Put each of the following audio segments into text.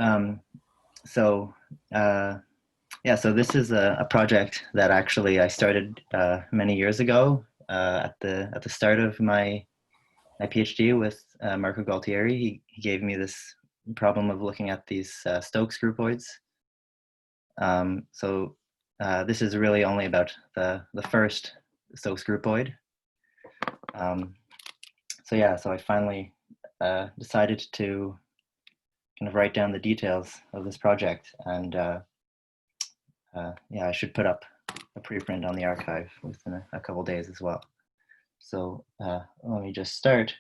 Um, so yeah, so this is a project that actually I started many years ago at the start of my PhD with Marco Gualtieri. He gave me this problem of looking at these Stokes groupoids. This is really only about the first Stokes groupoid. Um, so yeah, so I finally decided to kind of write down the details of this project, and yeah, I should put up a preprint on the archive within a couple days as well. So let me just start.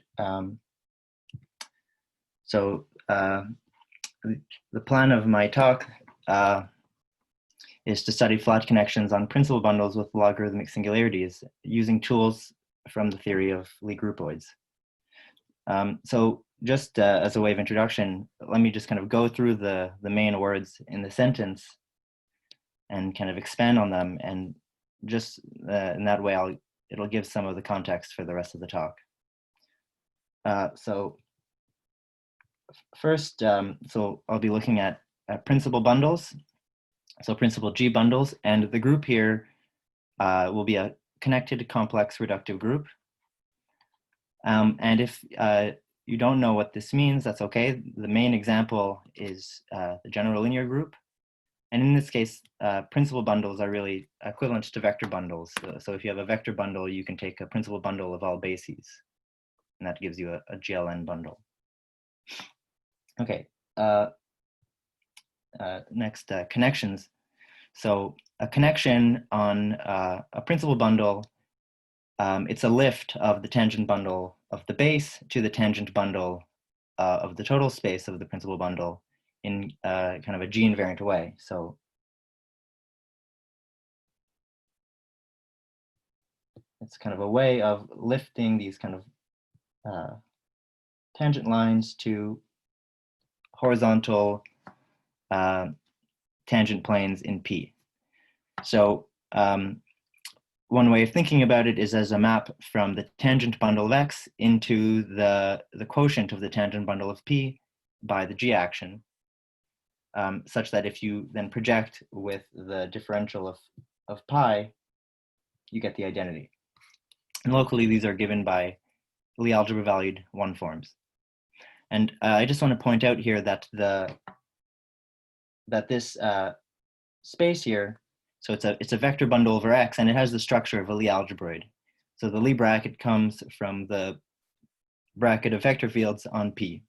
So the plan of my talk is to study flat connections on principal bundles with logarithmic singularities using tools from the theory of Lie groupoids. So just as a way of introduction, let me just kind of go through the main words in the sentence and kind of expand on them, and just in that way it'll give some of the context for the rest of the talk. So first, so I'll be looking at principal bundles, so principal G bundles, and the group here will be a connected complex reductive group. And if you don't know what this means, that's okay. The main example is the general linear group. And in this case, principal bundles are really equivalent to vector bundles. So if you have a vector bundle, you can take a principal bundle of all bases, and that gives you a GLN bundle. Okay, next, connections. So a connection on a principal bundle, it's a lift of the tangent bundle of the base to the tangent bundle of the total space of the principal bundle in kind of a G invariant way. So it's kind of a way of lifting these kind of tangent lines to horizontal tangent planes in P. So one way of thinking about it is as a map from the tangent bundle of X into the quotient of the tangent bundle of P by the G action, such that if you then project with the differential of pi, you get the identity. And locally, these are given by Lie algebra valued one forms. And I just want to point out here that this space here, so it's a vector bundle over X, and it has the structure of a Lie algebroid. So the Lie bracket comes from the bracket of vector fields on P.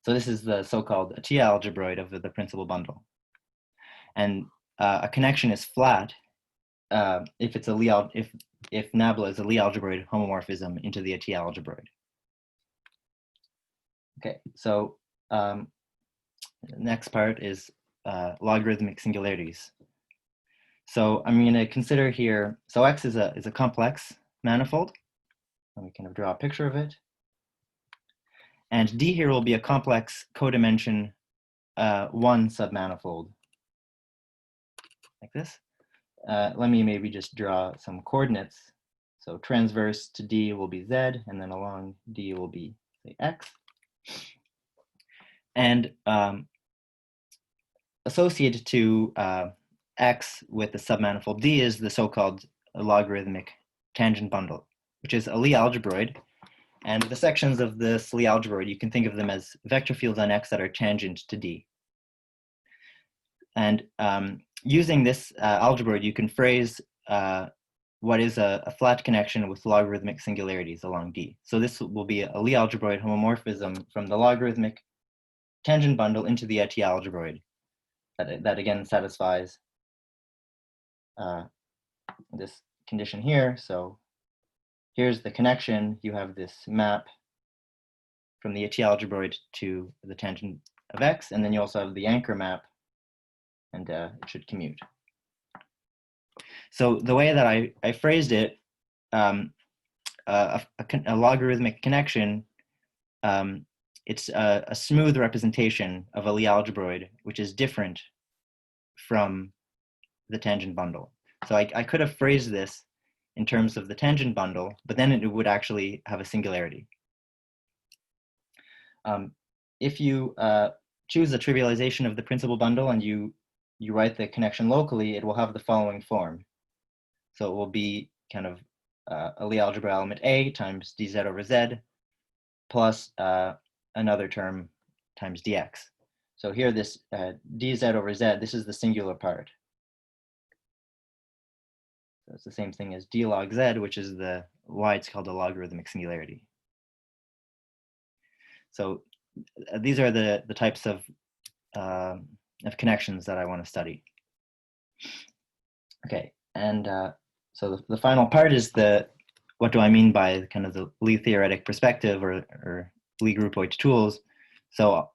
So this is the so-called T algebroid of the principal bundle. And a connection is flat if it's a if nabla is a Lie algebroid homomorphism into the T algebroid. Okay, so the next part is logarithmic singularities. So I'm going to consider here, so X is a complex manifold. Let me kind of draw a picture of it. And D here will be a complex codimension 1 submanifold, like this. Let me maybe just draw some coordinates. So transverse to D will be Z, and then along D will be, say, X. And associated to X with the submanifold D is the so-called logarithmic tangent bundle, which is a Lie algebroid. And the sections of this Lie algebroid, you can think of them as vector fields on X that are tangent to D. And using this algebroid, you can phrase what is a flat connection with logarithmic singularities along D. So this will be a Lie algebroid homomorphism from the logarithmic tangent bundle into the T algebroid that again satisfies this condition here. So here's the connection. You have this map from the T algebroid to the tangent of X, and then you also have the anchor map, and it should commute. So the way that I phrased it, a logarithmic connection, it's a smooth representation of a Lie algebroid, which is different from the tangent bundle. So I could have phrased this in terms of the tangent bundle, but then it would actually have a singularity. If you choose a trivialization of the principal bundle and you write the connection locally, it will have the following form. So it will be kind of a Lie algebra element A times dz over z plus another term times dx. So here this dz over z, this is the singular part. So it's the same thing as d log z, which is why it's called a logarithmic singularity. So these are the types of connections that I want to study. Okay, and so the final part is what do I mean by kind of the Lie theoretic perspective or Lie groupoid tools. So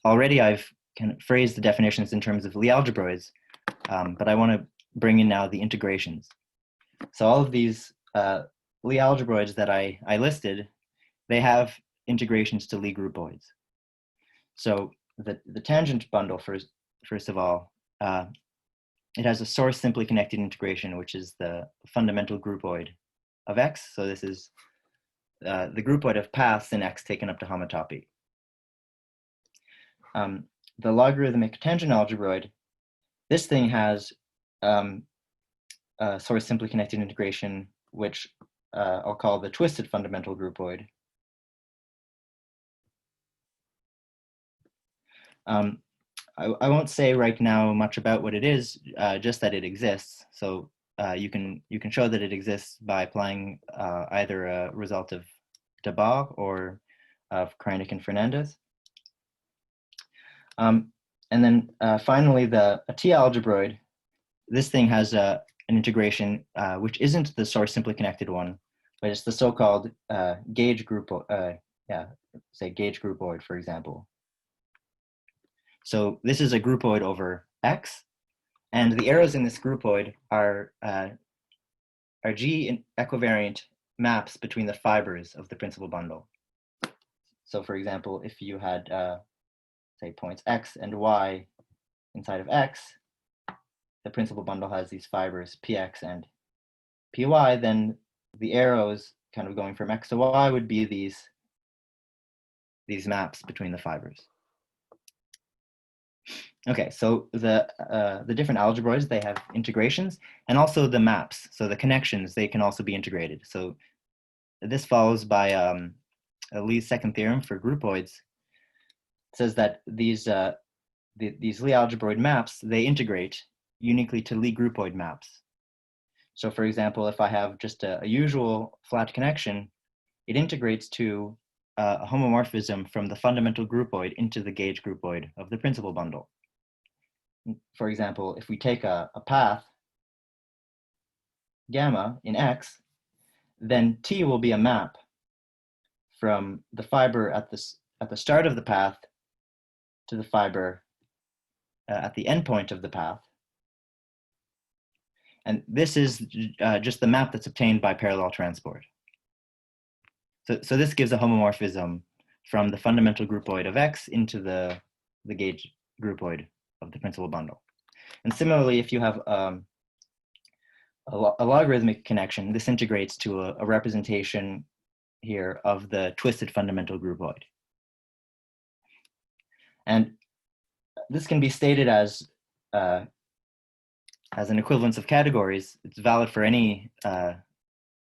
already I've kind of phrased the definitions in terms of Lie algebroids, but I want to bring in now the integrations. So all of these Lie algebroids that I listed, they have integrations to Lie groupoids. So the tangent bundle, first of all, it has a source simply connected integration, which is the fundamental groupoid of X. So this is the groupoid of paths in X taken up to homotopy. The logarithmic tangent algebroid, this thing has a source simply connected integration, which I'll call the twisted fundamental groupoid. I won't say right now much about what it is, just that it exists. So you can show that it exists by applying either a result of Debar or of Kreinick and Fernandez. And then finally, a T algebroid. This thing has an integration which isn't the source simply connected one, but it's the so-called gauge group. Say gauge groupoid, for example. So this is a groupoid over X, and the arrows in this groupoid are G equivariant maps between the fibers of the principal bundle. So for example, if you had, say, points X and Y inside of X, the principal bundle has these fibers PX and PY, then the arrows kind of going from X to Y would be these maps between the fibers. Okay, so the different algebroids, they have integrations, and also the maps. So the connections, they can also be integrated. So this follows by Lie's second theorem for groupoids. It says that these Lie algebroid maps, they integrate uniquely to Lie groupoid maps. So for example, if I have just a usual flat connection, it integrates to a homomorphism from the fundamental groupoid into the gauge groupoid of the principal bundle. For example, if we take a path gamma in X, then T will be a map from the fiber at the start of the path to the fiber at the endpoint of the path. And this is just the map that's obtained by parallel transport. So this gives a homomorphism from the fundamental groupoid of X into the gauge groupoid of the principal bundle. And similarly, if you have a logarithmic connection, this integrates to a representation here of the twisted fundamental groupoid. And this can be stated as an equivalence of categories. It's valid for any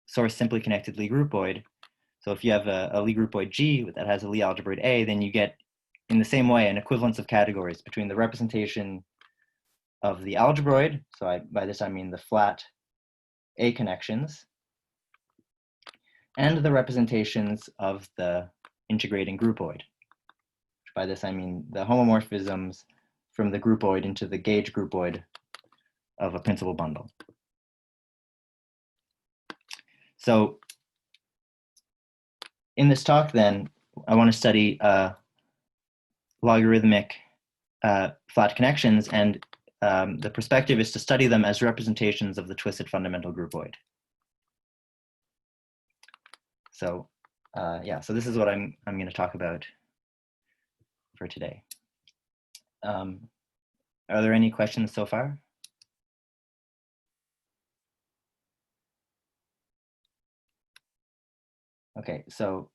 source simply connected Lie groupoid. So if you have a Lie groupoid G that has a Lie algebroid A, then you get, in the same way, an equivalence of categories between the representation of the algebroid, so by this I mean the flat A connections, and the representations of the integrating groupoid. By this I mean the homomorphisms from the groupoid into the gauge groupoid of a principal bundle. So in this talk then, I want to study logarithmic flat connections, and the perspective is to study them as representations of the twisted fundamental groupoid. So yeah, so this is what I'm going to talk about for today. Are there any questions so far? Okay, so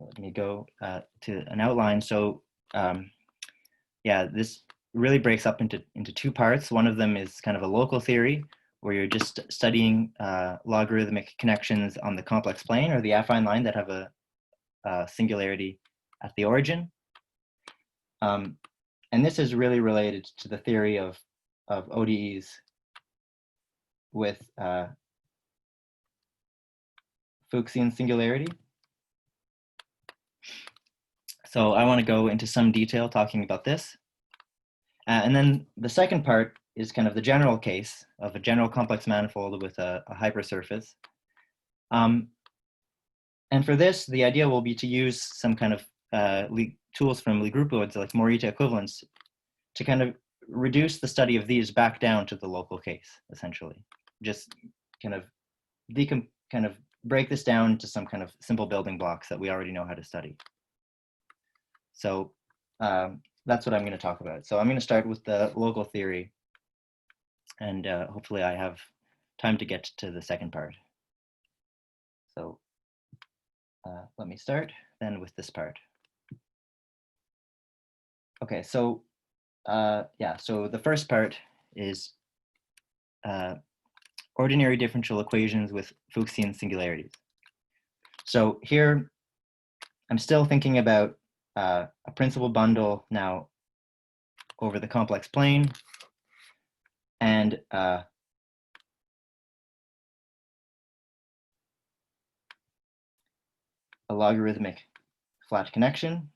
let me go to an outline. So yeah, this really breaks up into two parts. One of them is kind of a local theory, where you're just studying logarithmic connections on the complex plane or the affine line that have a singularity at the origin. And this is really related to the theory of ODEs with Fuchsian singularity. So I want to go into some detail talking about this. And then the second part is kind of the general case of a general complex manifold with a hypersurface. And for this, the idea will be to use some kind of tools from groupoids like Morita equivalence to kind of reduce the study of these back down to the local case, essentially. Just kind of break this down to some kind of simple building blocks that we already know how to study. So that's what I'm going to talk about. So I'm going to start with the local theory, and hopefully I have time to get to the second part. So let me start then with this part. Okay, so yeah, so the first part is ordinary differential equations with Fuchsian singularities. So here, I'm still thinking about a principal bundle now over the complex plane, and a logarithmic flat connection.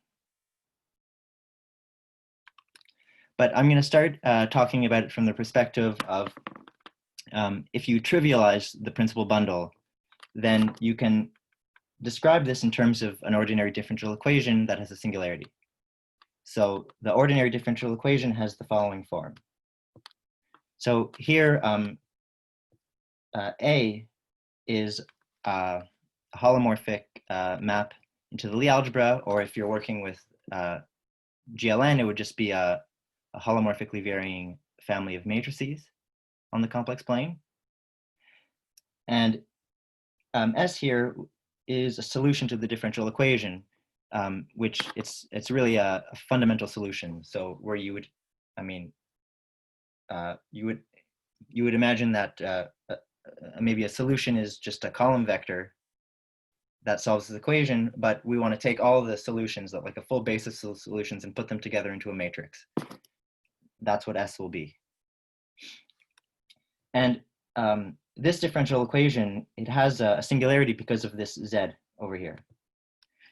But I'm going to start talking about it from the perspective of if you trivialize the principal bundle, then you can describe this in terms of an ordinary differential equation that has a singularity. So the ordinary differential equation has the following form. So here, A is a holomorphic map into the Lie algebra, or if you're working with GLN, it would just be a holomorphically varying family of matrices on the complex plane. And S here is a solution to the differential equation, which it's really a fundamental solution. So where you would, I mean, you would imagine that maybe a solution is just a column vector that solves this equation, but we want to take all of the solutions, like a full basis of solutions, and put them together into a matrix. That's what S will be. And this differential equation, it has a singularity because of this Z over here.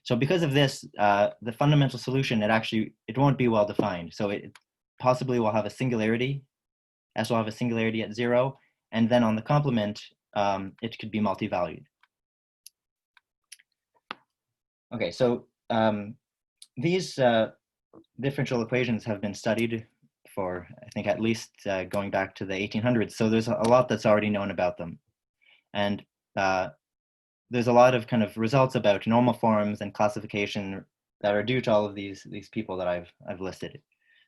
So because of this, the fundamental solution, it won't be well defined. So it possibly will have a singularity. S will have a singularity at 0. And then on the complement, it could be multi-valued. Okay, so these differential equations have been studied for, I think, at least going back to the 1800s. So there's a lot that's already known about them. And there's a lot of kind of results about normal forms and classification that are due to all of these people that I've listed.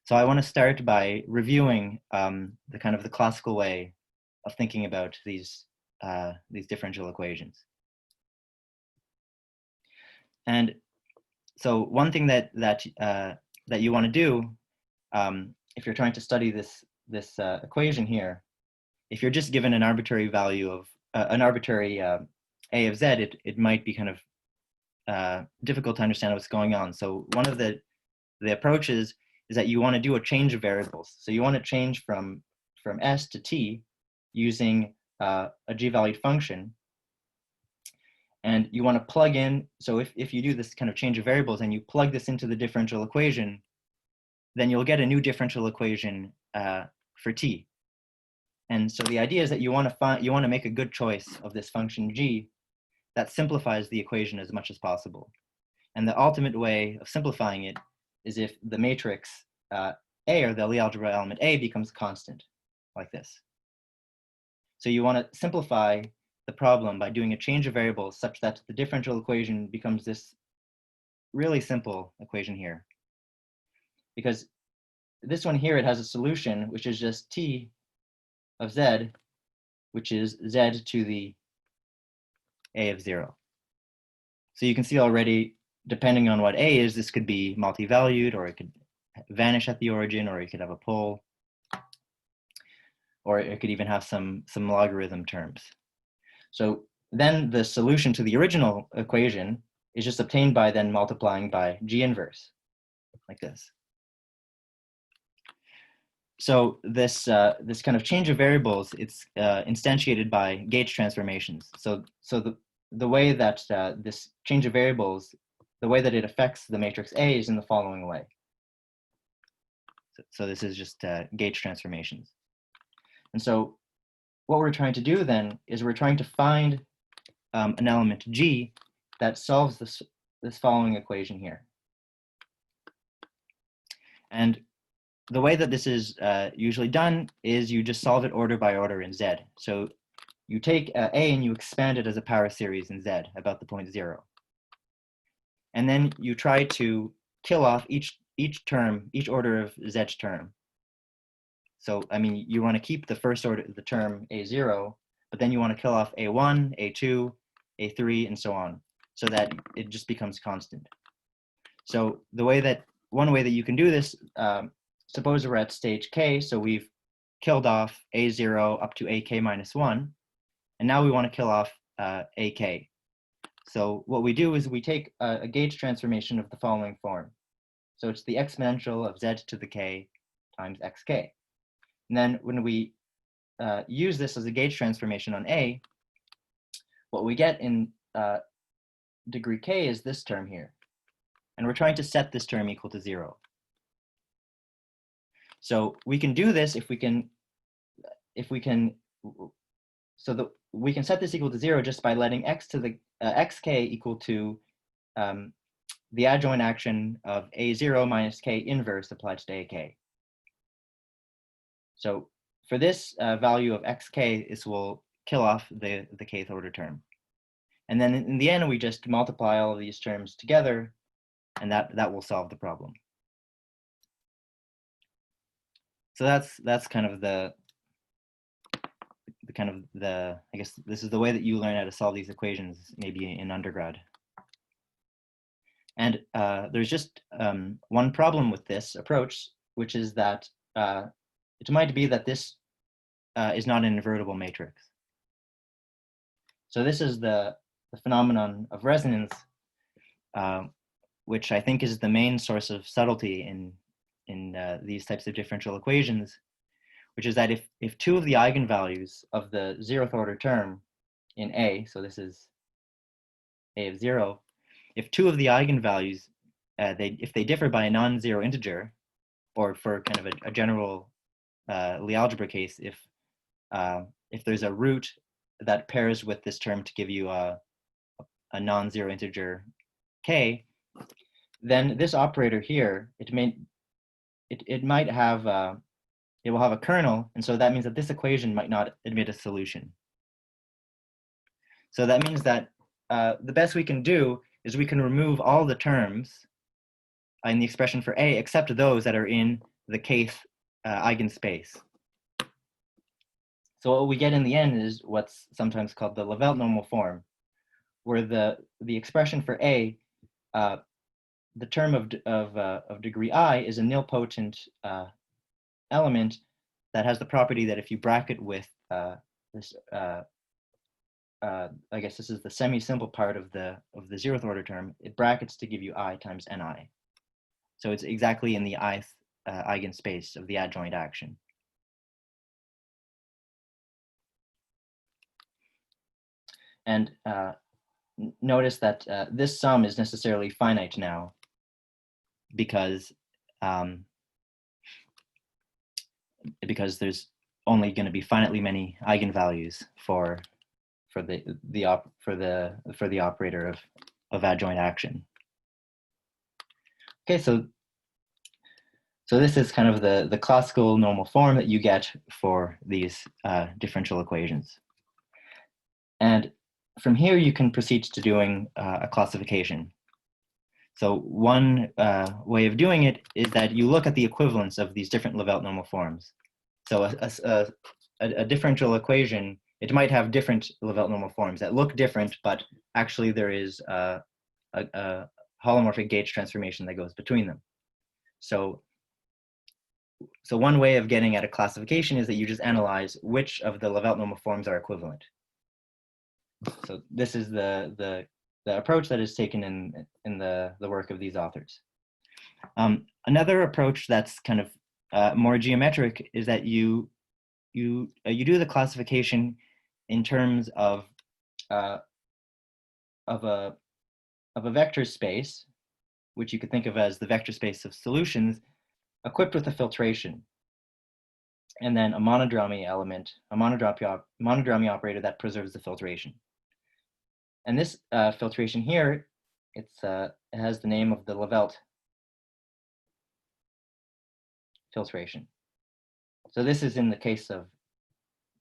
So I want to start by reviewing the kind of the classical way of thinking about these differential equations. And so one thing that you want to do if you're trying to study this equation here, if you're just given an arbitrary value of an arbitrary a of z, it might be kind of difficult to understand what's going on. So one of the approaches is that you want to do a change of variables. So you want to change from s to t using a g-valued function. And you want to plug in, so if you do this kind of change of variables and you plug this into the differential equation, then you'll get a new differential equation for t. And so the idea is that you want to make a good choice of this function g that simplifies the equation as much as possible. And the ultimate way of simplifying it is if the matrix A, or the Lie algebra element A, becomes constant, like this. So you want to simplify the problem by doing a change of variables such that the differential equation becomes this really simple equation here. Because this one here, it has a solution, which is just t of z, which is z to the a of 0. So you can see already depending on what A is, this could be multi-valued, or it could vanish at the origin, or it could have a pole, or it could even have some logarithm terms. So then the solution to the original equation is just obtained by then multiplying by G inverse, like this. So this this kind of change of variables, it's instantiated by gauge transformations. So the way that this change of variables, the way that it affects the matrix A is in the following way. So this is just gauge transformations. And so what we're trying to do then is we're trying to find an element G that solves this following equation here. And the way that this is usually done is you just solve it order by order in Z. So you take A and you expand it as a power series in Z about the point 0. And then you try to kill off each term, each order of Z term. So, I mean, you want to keep the first order, the term A0, but then you want to kill off A1, A2, A3, and so on, so that it just becomes constant. So the way that, one way that you can do this, suppose we're at stage K, so we've killed off A0 up to AK minus 1, and now we want to kill off AK. So what we do is we take a gauge transformation of the following form. So it's the exponential of Z to the K times XK. And then when we use this as a gauge transformation on A, what we get in degree K is this term here. And we're trying to set this term equal to 0. So we can do this if we can set this equal to 0 just by letting x to the xk equal to the adjoint action of A0 minus K inverse applied to AK. So for this value of xk, this will kill off the kth order term. And then in the end, we just multiply all of these terms together, and that will solve the problem. So that's kind of the I guess this is the way that you learn how to solve these equations, maybe in undergrad. And there's just one problem with this approach, which is that it might be that this is not an invertible matrix. So this is the phenomenon of resonance, which I think is the main source of subtlety in these types of differential equations, which is that if two of the eigenvalues of the 0th order term in A, so this is A of 0, if two of the eigenvalues, if they differ by a non-zero integer, or for kind of a general Lie algebra case, if there's a root that pairs with this term to give you a non-zero integer k, then this operator here, it might have it will have a kernel, and so that means that this equation might not admit a solution. So that means that the best we can do is we can remove all the terms in the expression for A except those that are in the kth eigenspace. So what we get in the end is what's sometimes called the Levelt normal form, where the expression for A, the term of degree I is a nilpotent element that has the property that if you bracket with this, I guess this is the semi-simple part of the 0th order term, it brackets to give you I times Ni. So it's exactly in the ith eigenspace of the adjoint action. And notice that this sum is necessarily finite now, because there's only going to be finitely many eigenvalues for the operator of adjoint action. Okay, so this is kind of the classical normal form that you get for these differential equations. And from here, you can proceed to doing a classification. So one way of doing it is that you look at the equivalence of these different Levelt normal forms. So a differential equation, it might have different Levelt normal forms that look different, but actually there is a holomorphic gauge transformation that goes between them. So one way of getting at a classification is that you just analyze which of the Levelt normal forms are equivalent. So this is the approach that is taken in the work of these authors. Another approach that's kind of more geometric is that you do the classification in terms of a vector space, which you could think of as the vector space of solutions, equipped with a filtration, and then a monodromy element, a monodromy operator that preserves the filtration. And this filtration here, it has the name of the Levelt filtration. So this is in the case of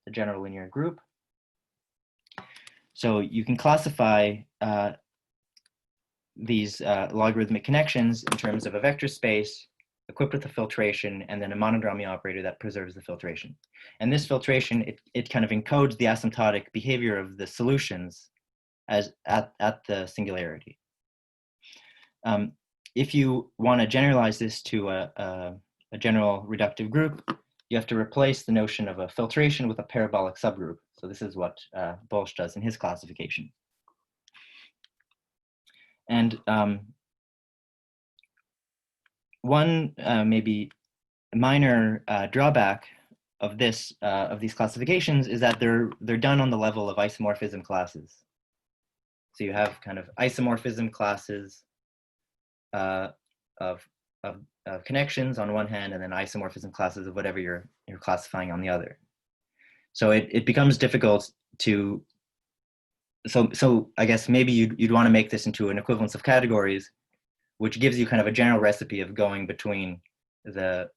the general linear group. So you can classify these logarithmic connections in terms of a vector space equipped with a filtration and then a monodromy operator that preserves the filtration. And this filtration, it kind of encodes the asymptotic behavior of the solutions as at the singularity. If you want to generalize this to a general reductive group, you have to replace the notion of a filtration with a parabolic subgroup. So this is what Bolsch does in his classification. And one maybe minor drawback of these classifications is that they're done on the level of isomorphism classes. So you have kind of isomorphism classes of connections on one hand, and then isomorphism classes of whatever you're classifying on the other. So it becomes difficult to. So I guess maybe you'd want to make this into an equivalence of categories, which gives you kind of a general recipe of going between the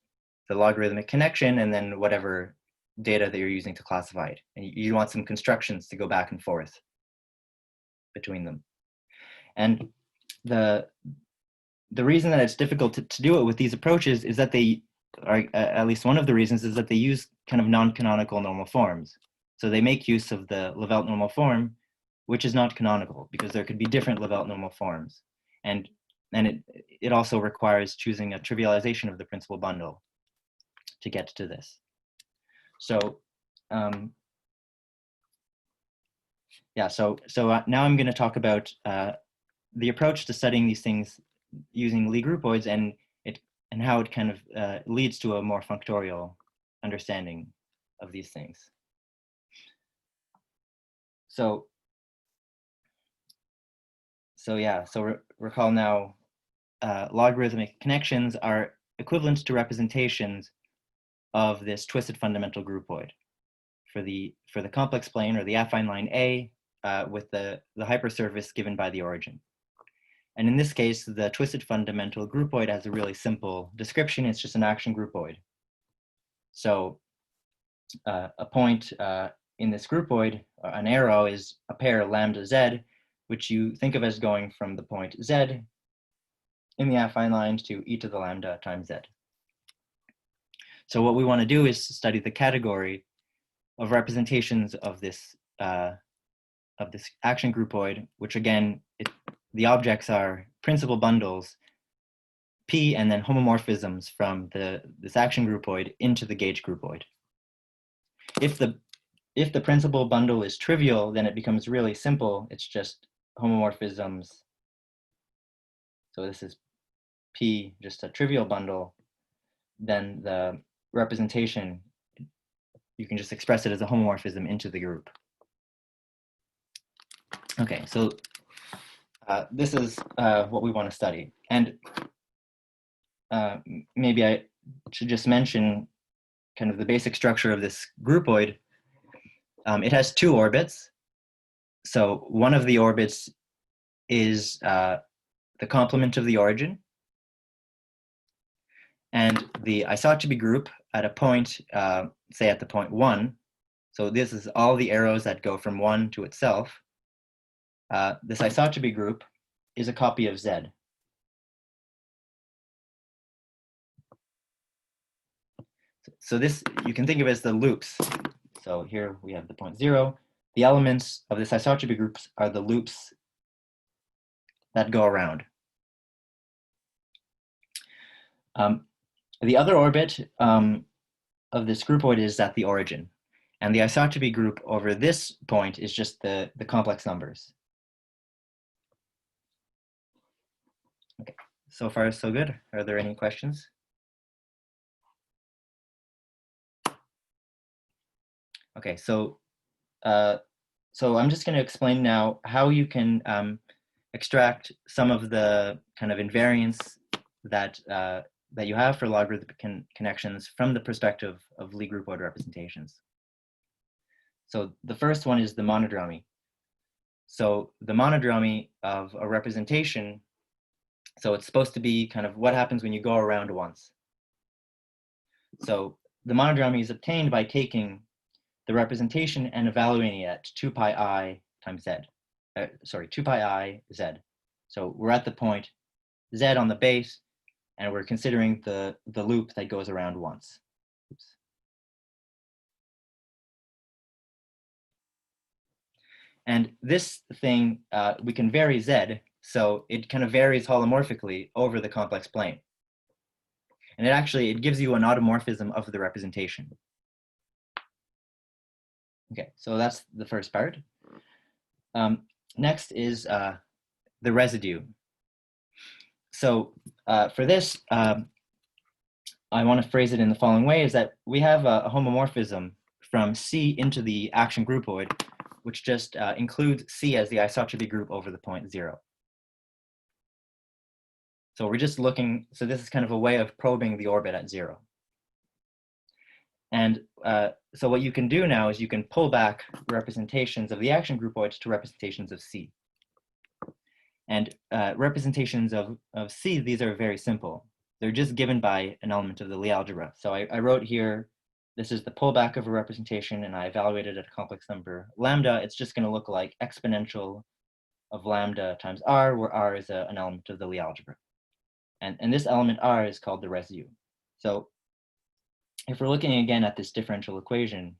logarithmic connection and then whatever data that you're using to classify it. And you want some constructions to go back and forth between them. And the reason that it's difficult to do it with these approaches is that they are, at least one of the reasons is that they use kind of non-canonical normal forms. So they make use of the Levelt normal form, which is not canonical because there could be different Levelt normal forms. And it also requires choosing a trivialization of the principal bundle to get to this. So yeah, so now I'm going to talk about the approach to studying these things using Lie groupoids and how it kind of leads to a more functorial understanding of these things. So recall now, logarithmic connections are equivalent to representations of this twisted fundamental groupoid for the complex plane or the affine line A with the hypersurface given by the origin. And in this case, the twisted fundamental groupoid has a really simple description. It's just an action groupoid. So a point in this groupoid, an arrow, is a pair lambda z, which you think of as going from the point z in the affine line to e to the lambda times z. So what we want to do is study the category of representations of this action groupoid, which again, the objects are principal bundles P and then homomorphisms from this action groupoid into the gauge groupoid. If the principal bundle is trivial, then it becomes really simple. It's just homomorphisms. So this is P, just a trivial bundle. Then the representation, you can just express it as a homomorphism into the group. Okay, so this is what we want to study. And maybe I should just mention kind of the basic structure of this groupoid. It has two orbits. So one of the orbits is the complement of the origin. And the isotropy group at a point, say at the point 1, so this is all the arrows that go from 1 to itself. This isotropy group is a copy of Z. So this, you can think of as the loops. So here we have the point 0. The elements of this isotropy groups are the loops that go around. The other orbit of this groupoid is at the origin. And the isotropy group over this point is just the complex numbers. Okay, so far so good. Are there any questions? Okay, so I'm just going to explain now how you can extract some of the kind of invariance that that you have for logarithmic connections from the perspective of Lie groupoid representations. So the first one is the monodromy. So the monodromy of a representation, so it's supposed to be kind of what happens when you go around once. So the monodromy is obtained by taking the representation and evaluating it at 2 pi I times z. 2 pi I z. So we're at the point z on the base, and we're considering the loop that goes around once. Oops. And this thing, we can vary z, so it kind of varies holomorphically over the complex plane. And it gives you an automorphism of the representation. Okay, so that's the first part. Next is the residue. So for this, I want to phrase it in the following way, is that we have a homomorphism from C into the action groupoid, which just includes C as the isotropy group over the point 0. So we're just looking, so this is kind of a way of probing the orbit at 0. And so what you can do now is you can pull back representations of the action groupoids to representations of C. And representations of C, these are very simple. They're just given by an element of the Lie algebra. So I wrote here, this is the pullback of a representation, and I evaluated at a complex number lambda. It's just going to look like exponential of lambda times r, where r is an element of the Lie algebra. And this element r is called the residue. So if we're looking again at this differential equation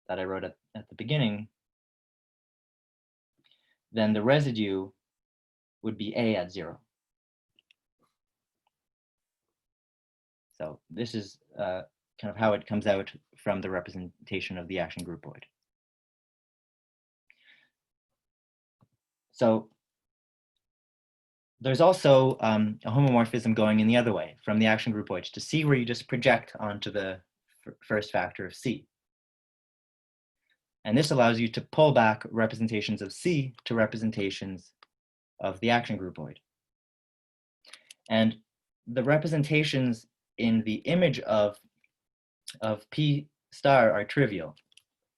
that I wrote at the beginning, then the residue would be a at 0. So this is kind of how it comes out from the representation of the action groupoid. So there's also a homomorphism going in the other way from the action groupoid to C, where you just project onto the first factor of C. And this allows you to pull back representations of C to representations of the action groupoid. And the representations in the image of P star are trivial.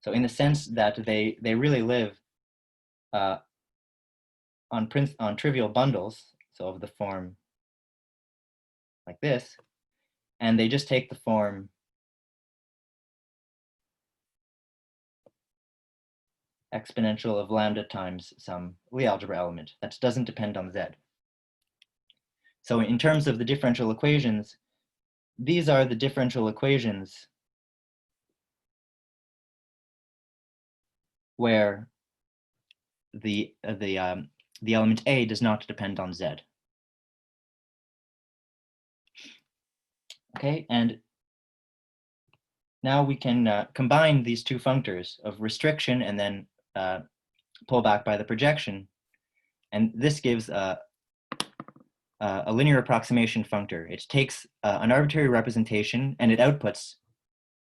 So in the sense that they really live on trivial bundles, so of the form like this, and they just take the form exponential of lambda times some Lie algebra element that doesn't depend on z. So in terms of the differential equations, these are the differential equations where the element a does not depend on z. Okay, and now we can combine these two functors of restriction and then pull back by the projection, and this gives a linear approximation functor. It takes an arbitrary representation and it outputs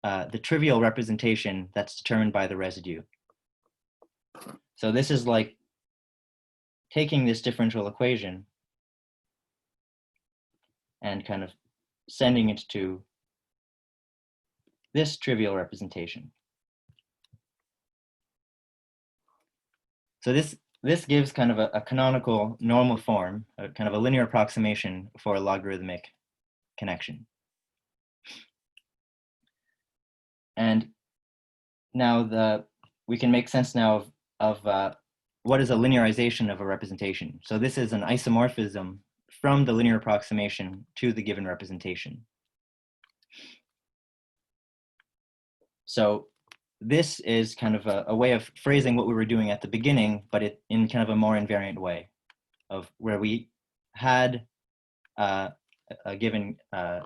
the trivial representation that's determined by the residue. So this is like taking this differential equation and kind of sending it to this trivial representation. So this gives kind of a canonical normal form, kind of a linear approximation for a logarithmic connection. And now we can make sense now of what is a linearization of a representation. So this is an isomorphism from the linear approximation to the given representation. So this is kind of a way of phrasing what we were doing at the beginning, but in kind of a more invariant way, of where we had a given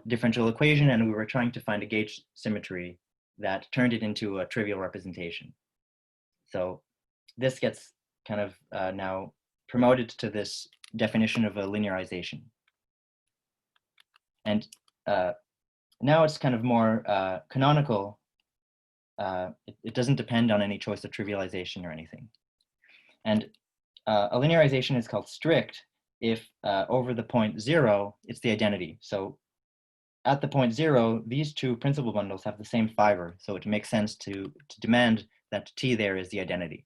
differential equation, and we were trying to find a gauge symmetry that turned it into a trivial representation. So this gets kind of now promoted to this definition of a linearization. And now it's kind of more canonical. It doesn't depend on any choice of trivialization or anything. And a linearization is called strict if over the point 0, it's the identity. So at the point 0, these two principal bundles have the same fiber. So it makes sense to demand that T there is the identity.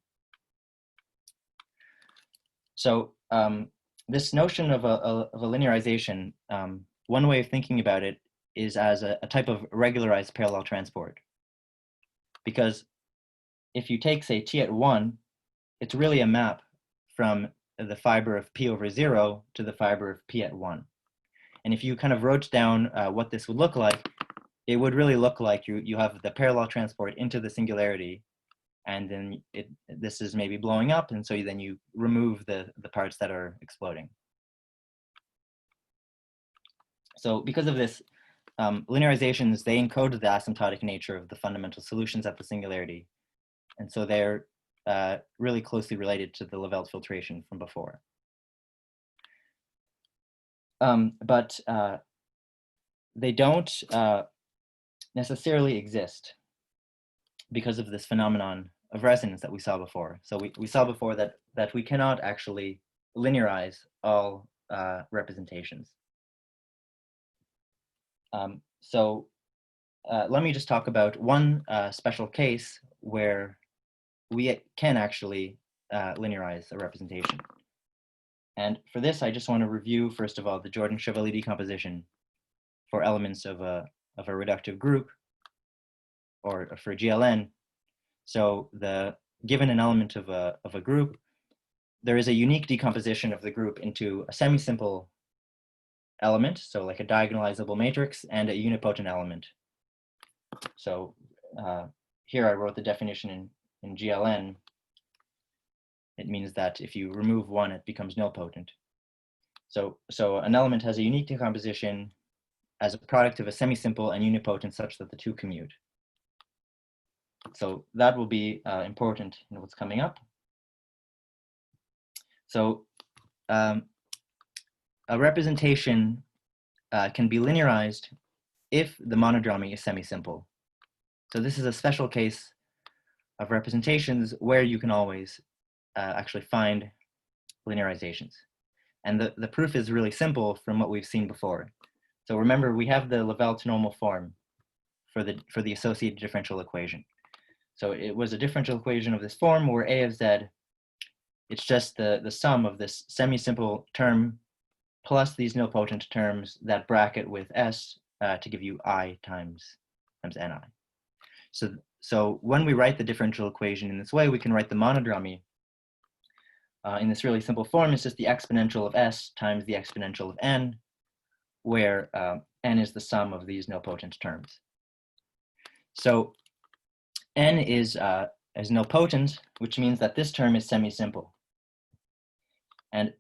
So this notion of a linearization, one way of thinking about it is as a type of regularized parallel transport. Because if you take, say, T at 1, it's really a map from the fiber of P over 0 to the fiber of P at 1. And if you kind of wrote down what this would look like, it would really look like you have the parallel transport into the singularity, and then this is maybe blowing up, and so then you remove the parts that are exploding. So because of this, linearizations, they encode the asymptotic nature of the fundamental solutions at the singularity. And so they're really closely related to the Levelte filtration from before. But they don't necessarily exist because of this phenomenon of resonance that we saw before. So we saw before that we cannot actually linearize all representations. So let me just talk about one special case where we can actually linearize a representation. And for this, I just want to review, first of all, the Jordan-Chevalley decomposition for elements of a reductive group, or for GLN. So given an element of a group, there is a unique decomposition of the group into a semi-simple element, so like a diagonalizable matrix, and a unipotent element. So here I wrote the definition in GLN. It means that if you remove one, it becomes nilpotent. So an element has a unique decomposition as a product of a semi-simple and unipotent such that the two commute. So that will be important in what's coming up. So a representation can be linearized if the monodromy is semi-simple. So this is a special case of representations where you can always actually find linearizations. And the proof is really simple from what we've seen before. So remember, we have the Levelte normal form for the associated differential equation. So it was a differential equation of this form where A of Z, it's just the sum of this semi-simple term plus these nilpotent terms that bracket with S to give you I times Ni. So when we write the differential equation in this way, we can write the monodromy in this really simple form. It's just the exponential of S times the exponential of N, where N is the sum of these nilpotent terms. So N is nilpotent, which means that this term is semi-simple. And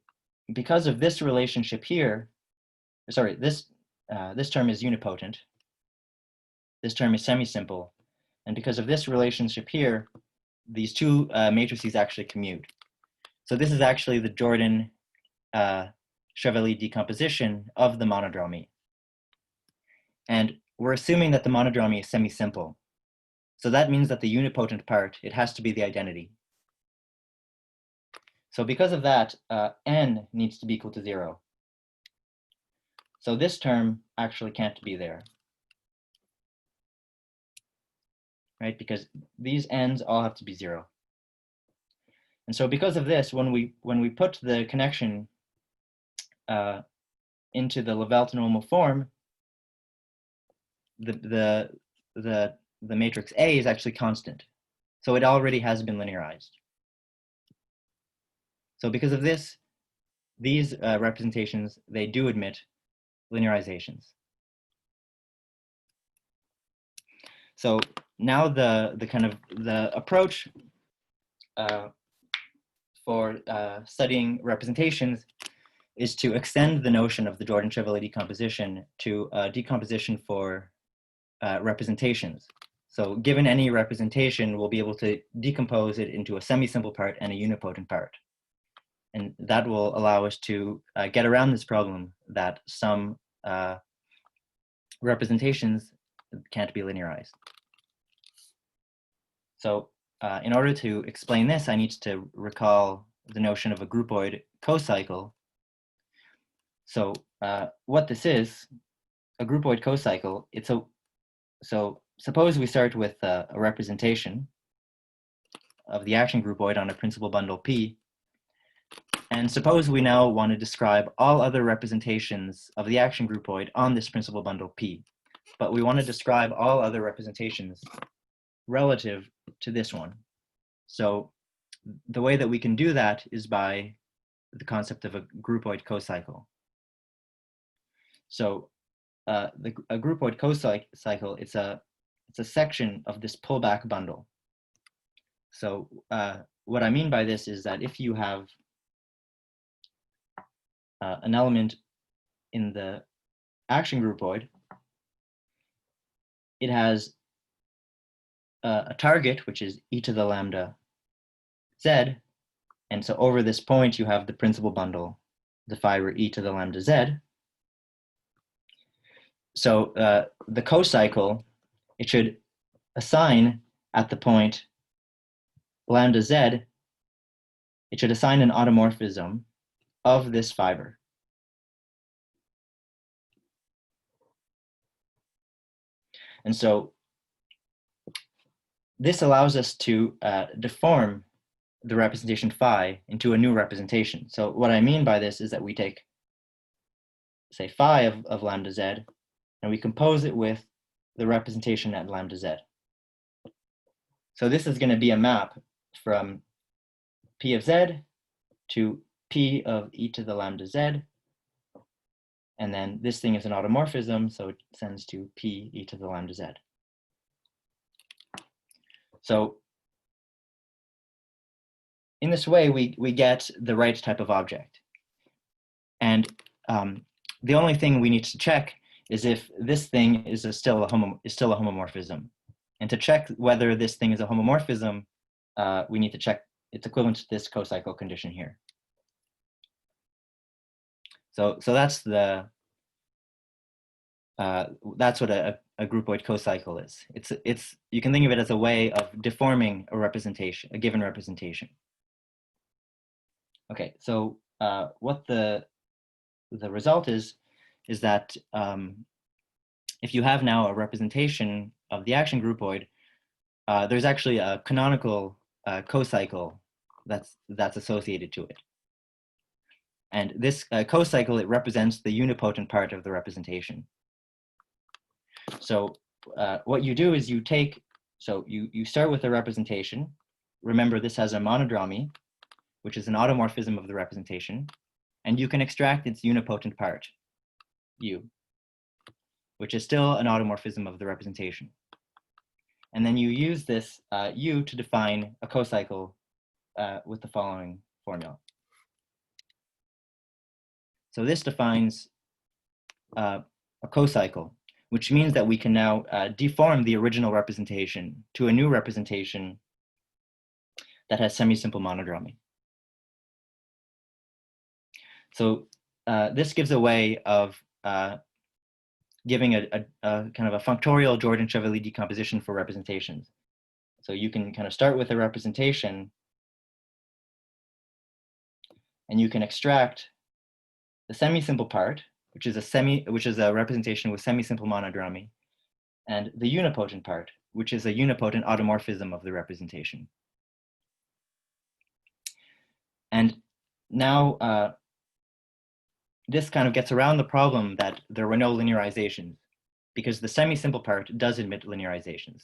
because of this relationship here, sorry, this term is unipotent. This term is semi-simple. And because of this relationship here, these two matrices actually commute. So this is actually the Jordan-Chevalley decomposition of the monodromy. And we're assuming that the monodromy is semi-simple. So that means that the unipotent part, it has to be the identity. So because of that, N needs to be equal to 0. So this term actually can't be there, right? Because these N's all have to be 0. And so because of this, when we put the connection into the Levelte normal form, the matrix A is actually constant. So it already has been linearized. So because of this, these representations, they do admit linearizations. So now the approach for studying representations is to extend the notion of the Jordan-Chevalley decomposition to decomposition for representations. So given any representation, we'll be able to decompose it into a semi-simple part and a unipotent part. And that will allow us to get around this problem that some representations can't be linearized. So in order to explain this, I need to recall the notion of a groupoid cocycle. So what this is, a groupoid cocycle, so suppose we start with a representation of the action groupoid on a principal bundle P, and suppose we now want to describe all other representations of the action groupoid on this principal bundle P, but we want to describe all other representations relative to this one. So the way that we can do that is by the concept of a groupoid cocycle. So a groupoid cocycle, it's a section of this pullback bundle. So what I mean by this is that if you have an element in the action groupoid, it has a target, which is e to the lambda z, and so over this point you have the principal bundle, the fiber e to the lambda z. So the cocycle, it should assign at the point lambda z, it should assign an automorphism of this fiber. And so this allows us to deform the representation phi into a new representation. So what I mean by this is that we take, say, phi of lambda z, and we compose it with the representation at lambda z. So this is going to be a map from p of z to p of e to the lambda z, and then this thing is an automorphism, so it sends to p e to the lambda z. So in this way, we get the right type of object. And the only thing we need to check is if this thing is still a homomorphism. And to check whether this thing is a homomorphism, we need to check it's equivalent to this cocycle condition here. So that's that's what a groupoid cocycle is. It's you can think of it as a way of deforming a representation, a given representation. Okay, so what the result is that if you have now a representation of the action groupoid, there's actually a canonical cocycle that's associated to it. And this cocycle, it represents the unipotent part of the representation. So what you do is you start with a representation. Remember, this has a monodromy, which is an automorphism of the representation, and you can extract its unipotent part, U, which is still an automorphism of the representation. And then you use this U to define a cocycle with the following formula. So this defines a cocycle, which means that we can now deform the original representation to a new representation that has semi-simple monodromy. So this gives a way of giving a kind of a functorial Jordan-Chevalley decomposition for representations. So you can kind of start with a representation, and you can extract the semi-simple part, which is a representation with semi-simple monodromy, and the unipotent part, which is a unipotent automorphism of the representation. And now this kind of gets around the problem that there were no linearizations, because the semi-simple part does admit linearizations.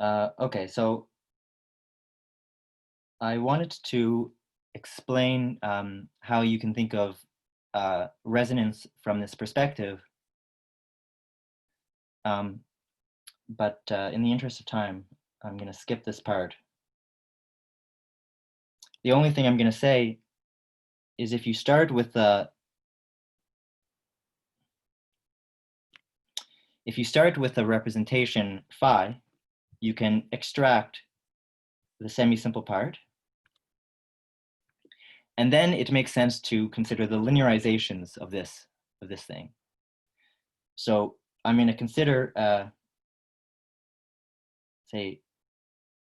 Okay, so I wanted to explain how you can think of resonance from this perspective. But in the interest of time, I'm going to skip this part. The only thing I'm going to say is if you start with a representation phi, you can extract the semi-simple part, and then it makes sense to consider the linearizations of this thing. So I'm going to consider, say,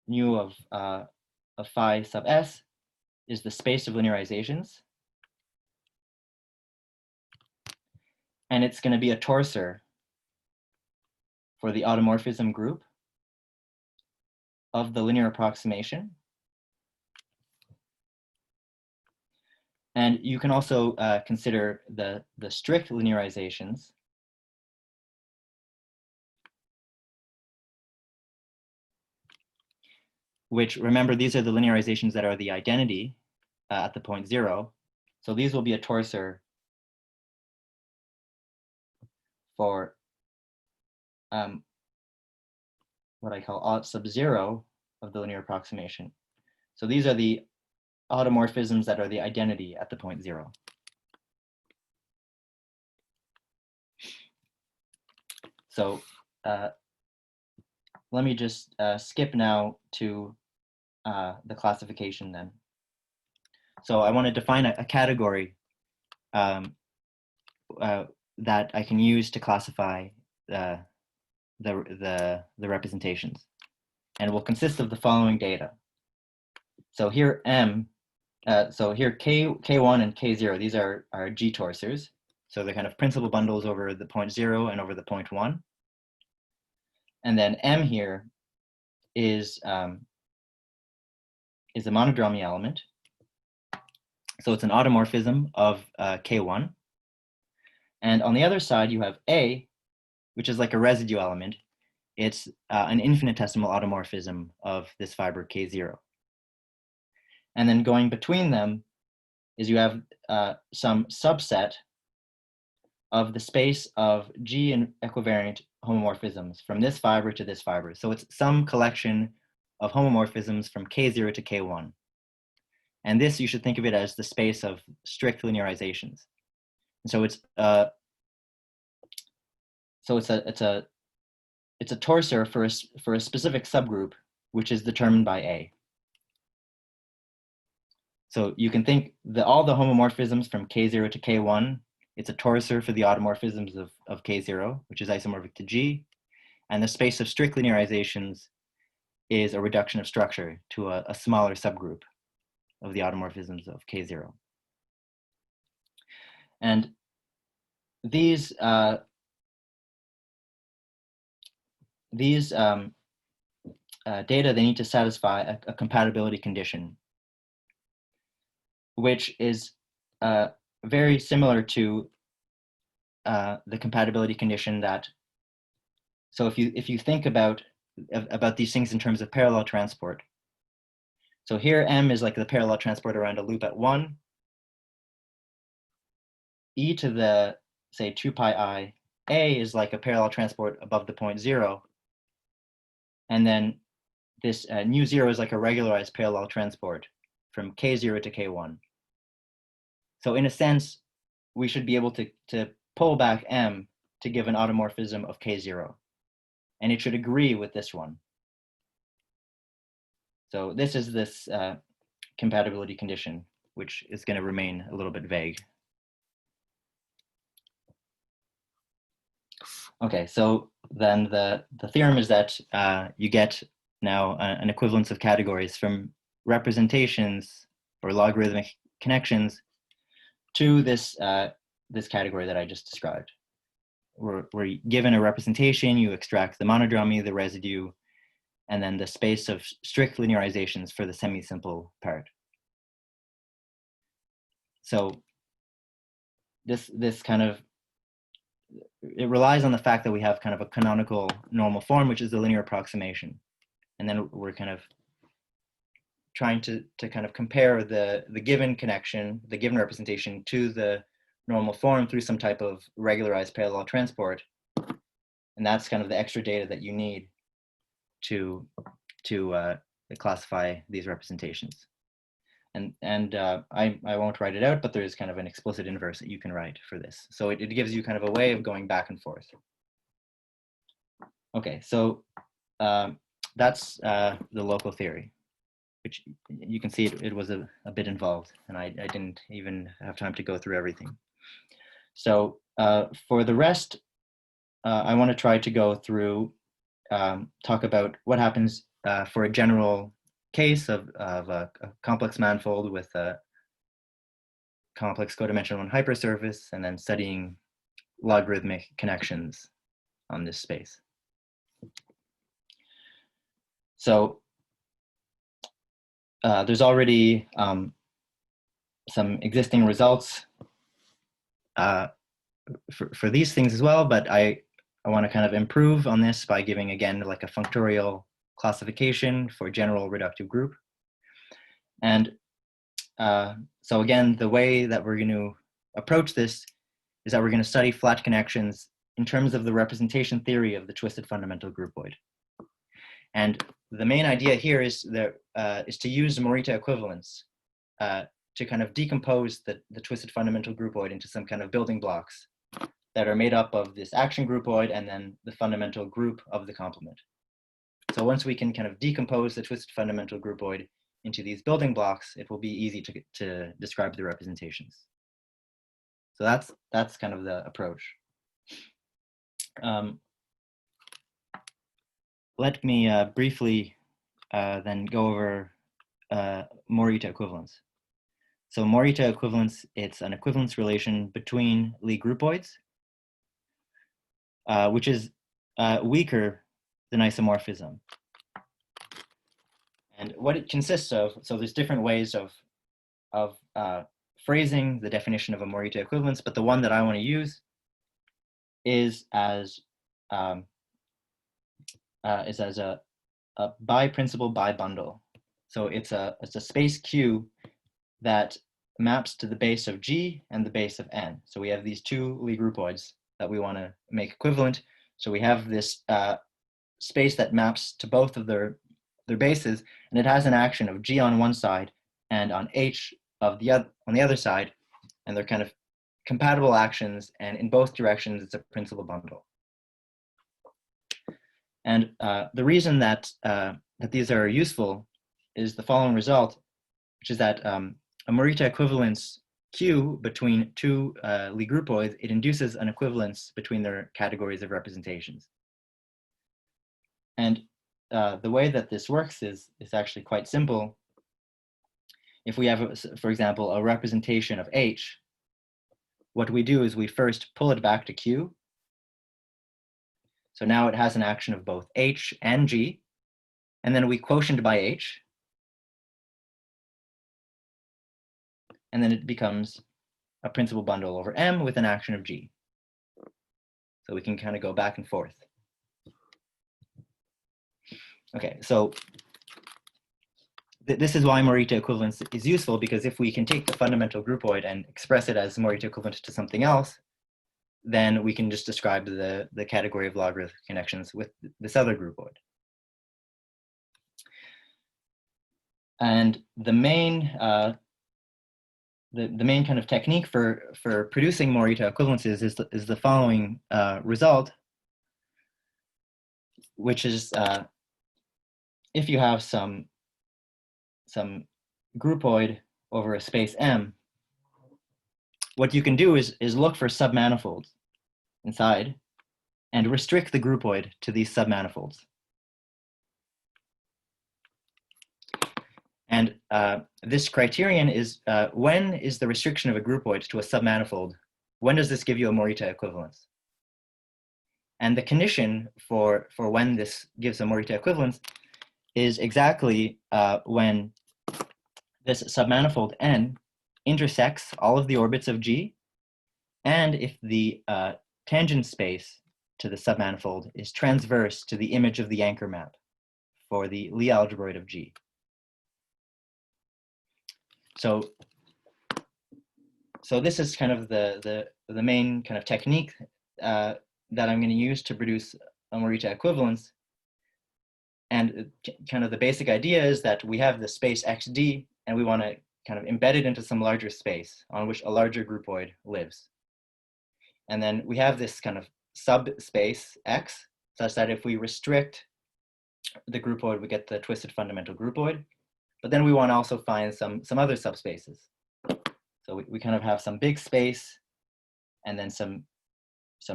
mu of phi sub s is the space of linearizations, and it's going to be a torsor for the automorphism group of the linear approximation. And you can also consider the strict linearizations, which, remember, these are the linearizations that are the identity at the point 0. So these will be a torsor for what I call aught sub 0 of the linear approximation. So these are the automorphisms that are the identity at the point 0. So let me just skip now to the classification then. So I want to define a category that I can use to classify the representations, and it will consist of the following data. So here so here K1 and K0, these are G torsors. So they're kind of principal bundles over the point 0 and over the point 1. And then M here is a monodromy element. So it's an automorphism of K1. And on the other side, you have A, which is like a residue element. It's an infinitesimal automorphism of this fiber K0. And then going between them is you have some subset of the space of G and equivariant homomorphisms from this fiber to this fiber. So it's some collection of homomorphisms from K0 to K1. And this, you should think of it as the space of strict linearizations. And so it's a torsor for a specific subgroup, which is determined by A. So you can think that all the homomorphisms from K0 to K1, it's a torsor for the automorphisms of K0, which is isomorphic to G. And the space of strict linearizations is a reduction of structure to a smaller subgroup of the automorphisms of K0. And these data, they need to satisfy a compatibility condition, which is very similar to the compatibility condition that, so if you think about these things in terms of parallel transport. So here M is like the parallel transport around a loop at 1. E to the, say, 2 pi I, A is like a parallel transport above the point 0. And then this nu 0 is like a regularized parallel transport from K0 to K1. So in a sense, we should be able to pull back M to give an automorphism of K0. And it should agree with this one. So this is this compatibility condition, which is going to remain a little bit vague. Okay, so then the theorem is that you get now an equivalence of categories from representations or logarithmic connections to this this category that I just described. We're given a representation, you extract the monodromy, the residue, and then the space of strict linearizations for the semi-simple part. So this kind of, it relies on the fact that we have kind of a canonical normal form, which is the linear approximation. And then we're kind of trying to kind of compare the given connection, the given representation, to the normal form through some type of regularized parallel transport. And that's kind of the extra data that you need to classify these representations. I won't write it out, but there is kind of an explicit inverse that you can write for this. So it gives you kind of a way of going back and forth. Okay, so that's the local theory, which you can see it was a bit involved, and I didn't even have time to go through everything. So for the rest, I want to try to go through, talk about what happens for a general case of a complex manifold with a complex codimensional hypersurface, and then studying logarithmic connections on this space. So there's already some existing results for these things as well, but I want to kind of improve on this by giving, again, like a functorial classification for general reductive group. And so again, the way that we're going to approach this is that we're going to study flat connections in terms of the representation theory of the twisted fundamental groupoid. And the main idea here is to use Morita equivalence to kind of decompose the twisted fundamental groupoid into some kind of building blocks that are made up of this action groupoid and then the fundamental group of the complement. So once we can kind of decompose the twisted fundamental groupoid into these building blocks, it will be easy to describe the representations. So that's kind of the approach. Let me briefly then go over Morita equivalence. So Morita equivalence, it's an equivalence relation between Lie groupoids, which is weaker than isomorphism. And what it consists of, so there's different ways of phrasing the definition of a Morita equivalence, but the one that I want to use is as a bi-principal bi-bundle. So it's a space Q that maps to the base of G and the base of N. So we have these two Lie groupoids that we want to make equivalent. So we have this space that maps to both of their bases, and it has an action of G on one side and on H on the other side, and they're kind of compatible actions, and in both directions it's a principal bundle. And the reason that these are useful is the following result, which is that a Morita equivalence Q between two Lie groupoids, it induces an equivalence between their categories of representations. And the way that this works is actually quite simple. If we have, for example, a representation of H, what we do is we first pull it back to Q. So now it has an action of both H and G, and then we quotient by H, and then it becomes a principal bundle over M with an action of G. So we can kind of go back and forth. Okay, so this is why Morita equivalence is useful, because if we can take the fundamental groupoid and express it as Morita equivalent to something else, then we can just describe the category of logarithmic connections with this other groupoid. And the main kind of technique for producing Morita equivalences is the following result, which is if you have some groupoid over a space M, what you can do is look for submanifolds inside and restrict the groupoid to these submanifolds. And this criterion is when is the restriction of a groupoid to a submanifold? When does this give you a Morita equivalence? And the condition for when this gives a Morita equivalence is exactly when this submanifold N intersects all of the orbits of G, and if the tangent space to the submanifold is transverse to the image of the anchor map for the Lie algebroid of G. So this is kind of the main kind of technique that I'm going to use to produce a Morita equivalence. And kind of the basic idea is that we have the space XD, and we want to kind of embedded into some larger space on which a larger groupoid lives. And then we have this kind of subspace X, such that if we restrict the groupoid, we get the twisted fundamental groupoid. But then we want to also find some other subspaces. So we kind of have some big space and then some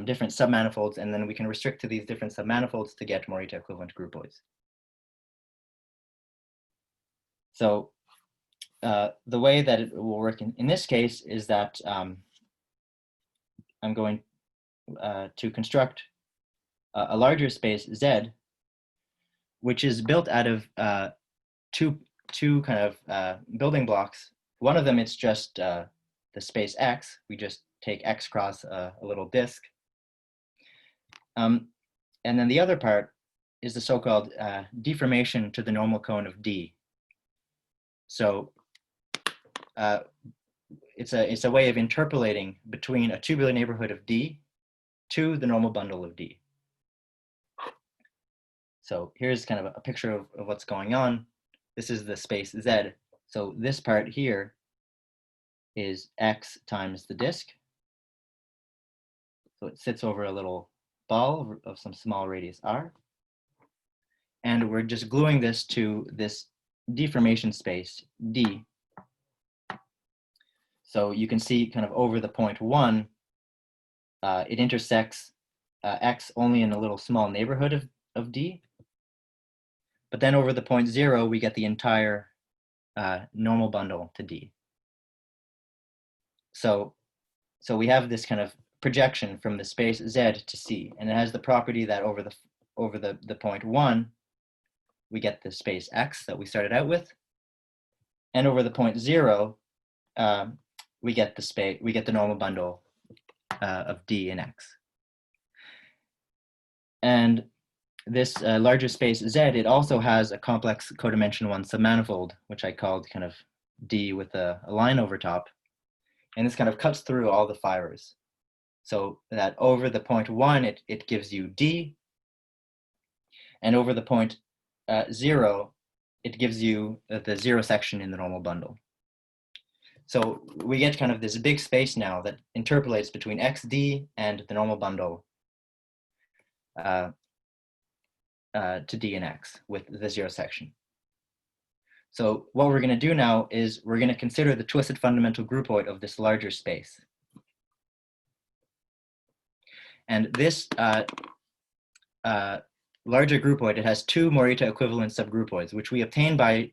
different submanifolds, and then we can restrict to these different submanifolds to get Morita equivalent groupoids. So the way that it will work in this case is that I'm going to construct a larger space Z, which is built out of two kind of building blocks. One of them, it's just the space X. We just take X cross a little disk. And then the other part is the so-called deformation to the normal cone of D. So it's a way of interpolating between a tubular neighborhood of D to the normal bundle of D. So here's kind of a picture of what's going on. This is the space Z. So this part here is X times the disk. So it sits over a little ball of some small radius r. And we're just gluing this to this deformation space D. So you can see kind of over the point 1, it intersects X only in a little small neighborhood of D. But then over the point 0, we get the entire normal bundle to D. So we have this kind of projection from the space Z to C, and it has the property that over the point 1, we get the space X that we started out with, and over the point 0, we get the normal bundle of D and X. And this larger space Z, it also has a complex codimension 1 submanifold, which I called kind of D with a line over top. And this kind of cuts through all the fibers. So that over the point 1, it gives you D. And over the point 0, it gives you the 0 section in the normal bundle. So we get kind of this big space now that interpolates between XD and the normal bundle to D and X with the 0 section. So what we're going to do now is we're going to consider the twisted fundamental groupoid of this larger space. And this larger groupoid, it has 2 Morita equivalent subgroupoids, which we obtain by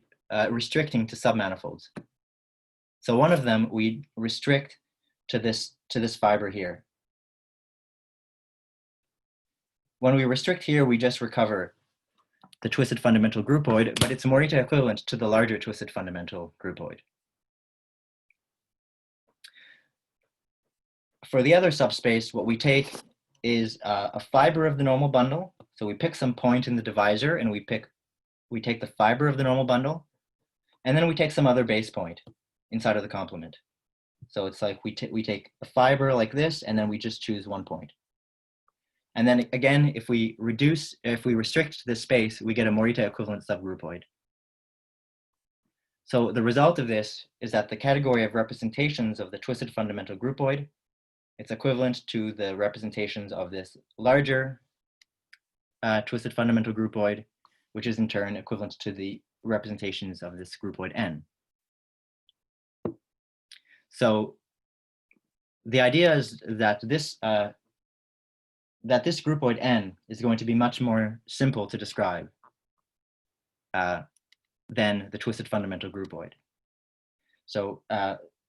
restricting to submanifolds. So one of them we restrict to this fiber here. When we restrict here, we just recover the twisted fundamental groupoid, but it's Morita equivalent to the larger twisted fundamental groupoid. For the other subspace, what we take is a fiber of the normal bundle. So we pick some point in the divisor, and we take the fiber of the normal bundle, and then we take some other base point inside of the complement. So it's like we take a fiber like this, and then we just choose one point. And then again, if we restrict this space, we get a Morita equivalent subgroupoid. So the result of this is that the category of representations of the twisted fundamental groupoid, it's equivalent to the representations of this larger twisted fundamental groupoid, which is in turn equivalent to the representations of this groupoid N. So the idea is that this groupoid N is going to be much more simple to describe than the twisted fundamental groupoid. So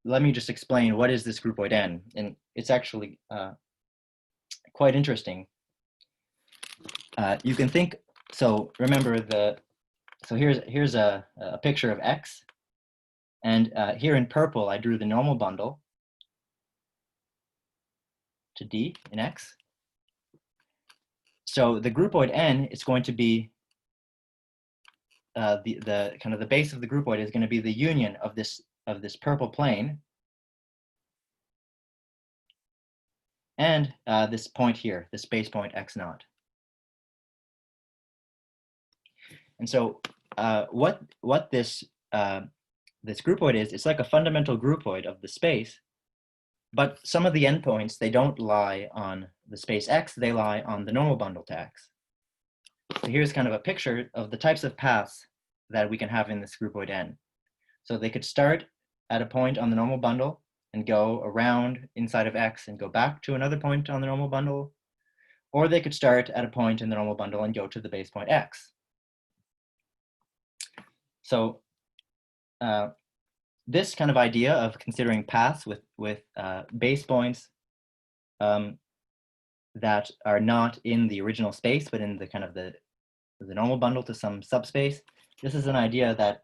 let me just explain what is this groupoid N, and it's actually quite interesting. You can think, so remember so here's a picture of X, and here in purple I drew the normal bundle to D in X. So the groupoid N is going to be the kind of the base of the groupoid is going to be the union of this purple plane and this point here, this base point X0. And so what this this groupoid is, it's like a fundamental groupoid of the space, but some of the endpoints, they don't lie on the space X, they lie on the normal bundle to X. So here's kind of a picture of the types of paths that we can have in this groupoid N. So they could start at a point on the normal bundle and go around inside of X and go back to another point on the normal bundle, or they could start at a point in the normal bundle and go to the base point X. So this kind of idea of considering paths with base points that are not in the original space, but in the kind of the normal bundle to some subspace. This is an idea that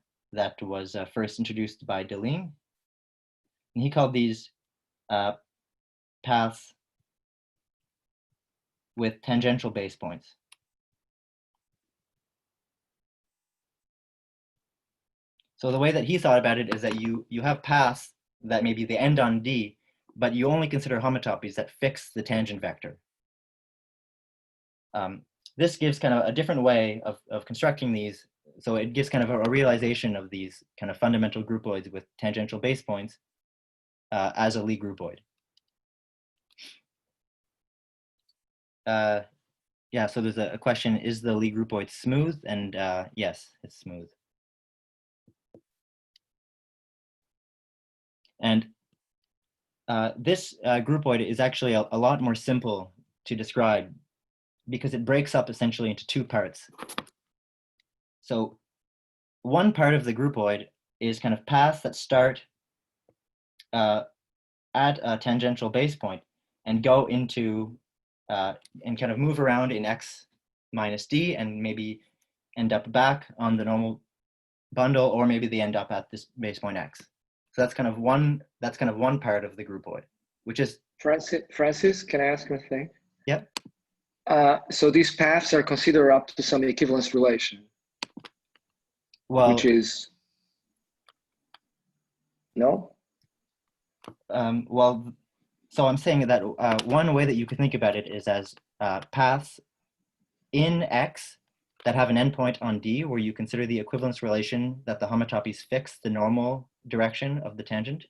was first introduced by Deligne, and he called these paths with tangential base points. So the way that he thought about it is that you have paths that maybe they end on D, but you only consider homotopies that fix the tangent vector. This gives kind of a different way of constructing these. So it gives kind of a realization of these kind of fundamental groupoids with tangential base points as a Lie groupoid. Yeah, so there's a question, is the Lie groupoid smooth? And yes, it's smooth. And this groupoid is actually a lot more simple to describe because it breaks up essentially into two parts. So one part of the groupoid is kind of paths that start at a tangential base point and go into and kind of move around in X minus D and maybe end up back on the normal bundle, or maybe they end up at this base point X. So that's kind of one part of the groupoid, which is Francis, can I ask a thing? Yep. So these paths are considered up to some equivalence relation. Well, which is no. Well, so I'm saying that one way that you could think about it is as paths in X that have an endpoint on D, where you consider the equivalence relation that the homotopies fix the normal direction of the tangent.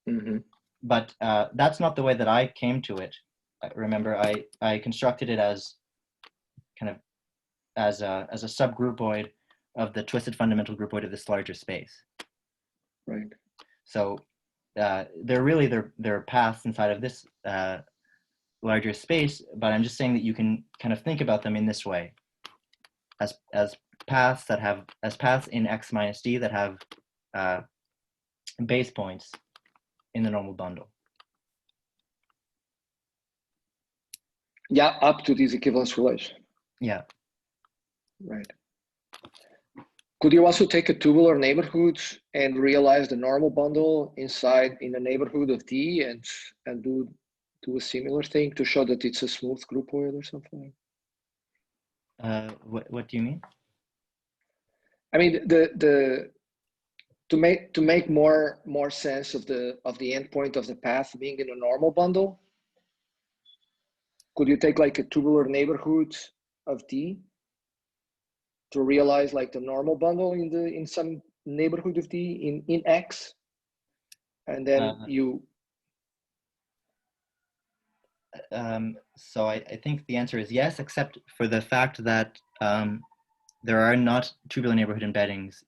Mm-hmm. But that's not the way that I came to it. Remember, I constructed it as kind of as a subgroupoid of the twisted fundamental groupoid of this larger space. Right. So they're paths inside of this larger space, but I'm just saying that you can kind of think about them in this way, as paths in X minus D that have base points in the normal bundle. Yeah, up to this equivalence relation. Yeah. Right. Could you also take a tubular neighborhood and realize the normal bundle inside in the neighborhood of D and do a similar thing to show that it's a smooth groupoid or something? What do you mean? I mean to make more sense of the endpoint of the path being in a normal bundle. Could you take like a tubular neighborhood of D to realize like the normal bundle in some neighborhood of D in X, and then you? So I think the answer is yes, except for the fact that there are not tubular neighborhood embeddings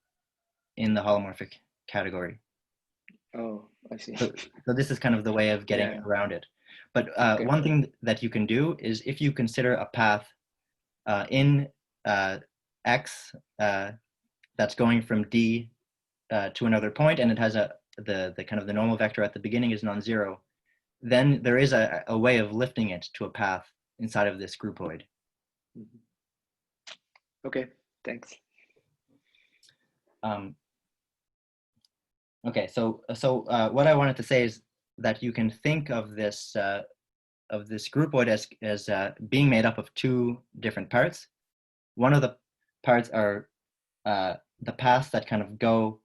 in the holomorphic category. Oh, I see. So this is kind of the way of getting around it. But okay. One thing that you can do is if you consider a path in X that's going from D to another point, and it has the kind of the normal vector at the beginning is non-zero, then there is a way of lifting it to a path inside of this groupoid. Mm-hmm. Okay, thanks. Okay, so what I wanted to say is that you can think of this groupoid as being made up of two different parts. One of the parts are the paths that kind of go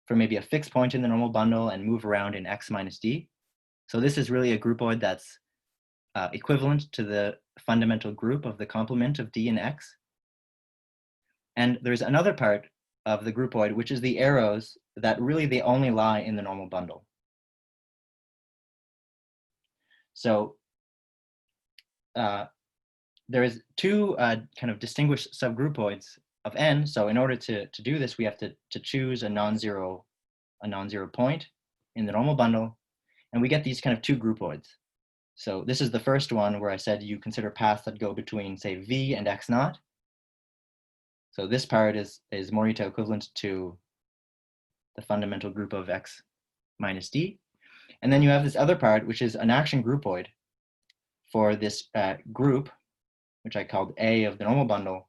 from maybe a fixed point in the normal bundle and move around in X minus D. So this is really a groupoid that's equivalent to the fundamental group of the complement of D and X. And there's another part of the groupoid, which is the arrows that really they only lie in the normal bundle. So there is two kind of distinguished subgroupoids of n. So in order to do this, we have to choose a non-zero point in the normal bundle, and we get these kind of two groupoids. So this is the first one where I said you consider paths that go between, say, v and x naught. So this part is Morita equivalent to the fundamental group of x minus d. And then you have this other part, which is an action groupoid for this group, which I called A of the normal bundle,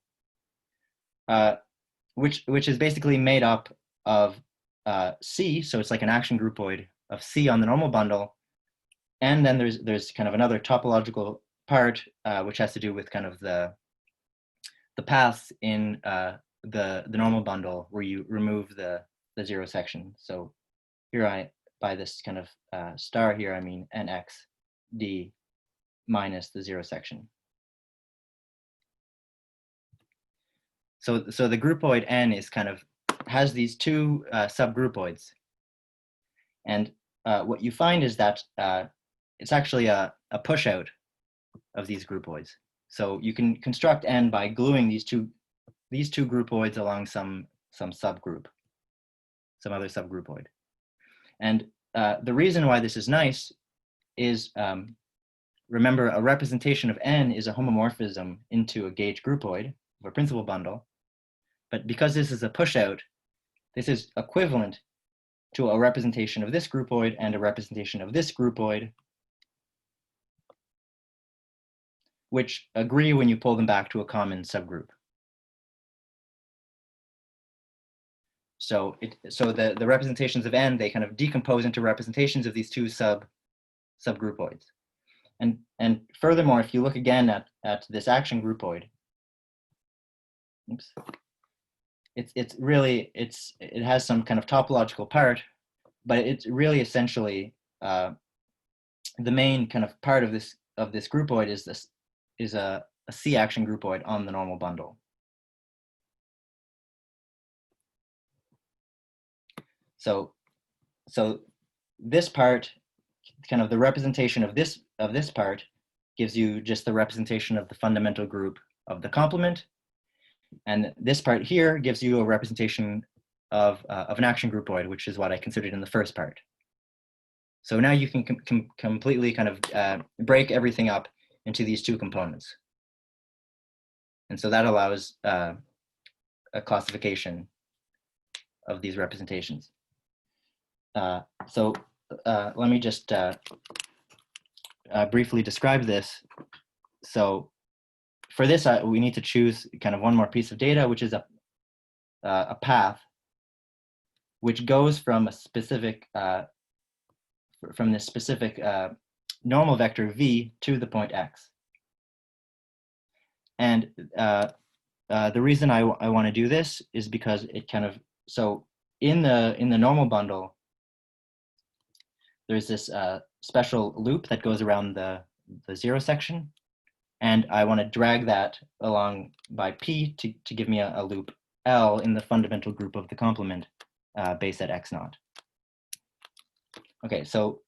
which is basically made up of C. So it's like an action groupoid of C on the normal bundle. And then there's kind of another topological part, which has to do with kind of the paths in the normal bundle where you remove the zero section. So here by this kind of star here, I mean nx d minus the zero section. So the groupoid n is kind of has these two subgroupoids, and what you find is that it's actually a push out of these groupoids. So you can construct n by gluing these two groupoids along some subgroup, some other subgroupoid. And the reason why this is nice is, remember, a representation of n is a homomorphism into a gauge groupoid of a principal bundle. But because this is a push out, this is equivalent to a representation of this groupoid and a representation of this groupoid, which agree when you pull them back to a common subgroup. So the representations of n, they kind of decompose into representations of these two subgroupoids. And furthermore, if you look again at this action groupoid, oops, it has some kind of topological part, but it's really essentially the main kind of part of this groupoid is a C action groupoid on the normal bundle. So this part, kind of the representation of this part, gives you just the representation of the fundamental group of the complement, and this part here gives you a representation of an action groupoid, which is what I considered in the first part. So now you can completely kind of break everything up into these two components, and so that allows a classification of these representations. So let me just briefly describe this. So for this, we need to choose kind of one more piece of data, which is a path which goes from a specific from this specific normal vector v to the point x. And the reason I want to do this is because it kind of, so in the normal bundle, there's this special loop that goes around the zero section, and I want to drag that along by p to give me a loop L in the fundamental group of the complement based at x naught. Okay, so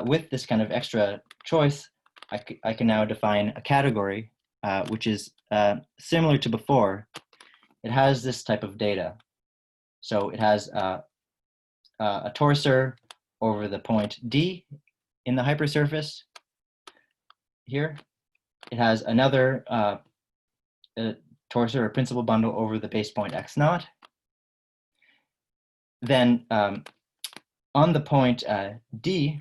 with this kind of extra choice, I can now define a category which is similar to before. It has this type of data. So it has a torsor over the point D in the hypersurface here. It has another torsor or principal bundle over the base point x naught. Then on the point D,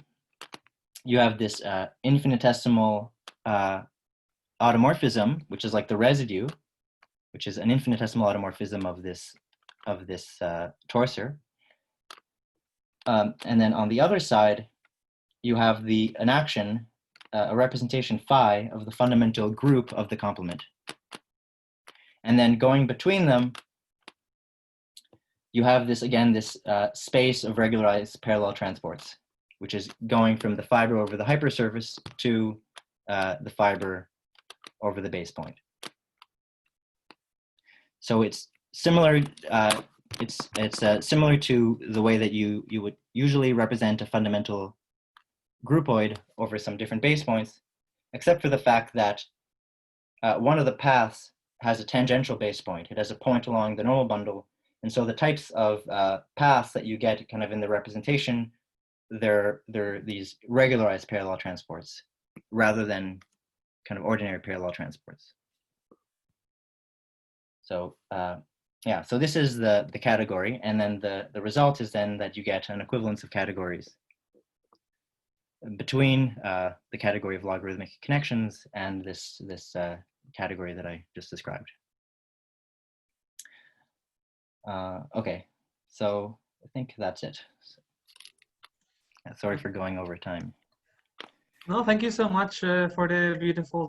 you have this infinitesimal automorphism, which is like the residue, which is an infinitesimal automorphism of this torsor. And then on the other side, you have an action, a representation phi of the fundamental group of the complement. And then going between them, you have this, again, this space of regularized parallel transports, which is going from the fiber over the hypersurface to the fiber over the base point. So it's similar it's similar to the way that you would usually represent a fundamental groupoid over some different base points, except for the fact that one of the paths has a tangential base point. It has a point along the normal bundle. And so the types of paths that you get kind of in the representation, they're these regularized parallel transports rather than kind of ordinary parallel transports. So yeah, so this is the category, and then the result is then that you get an equivalence of categories between the category of logarithmic connections and this category that I just described. Okay, so I think that's it. Sorry for going over time. No, thank you so much for the beautiful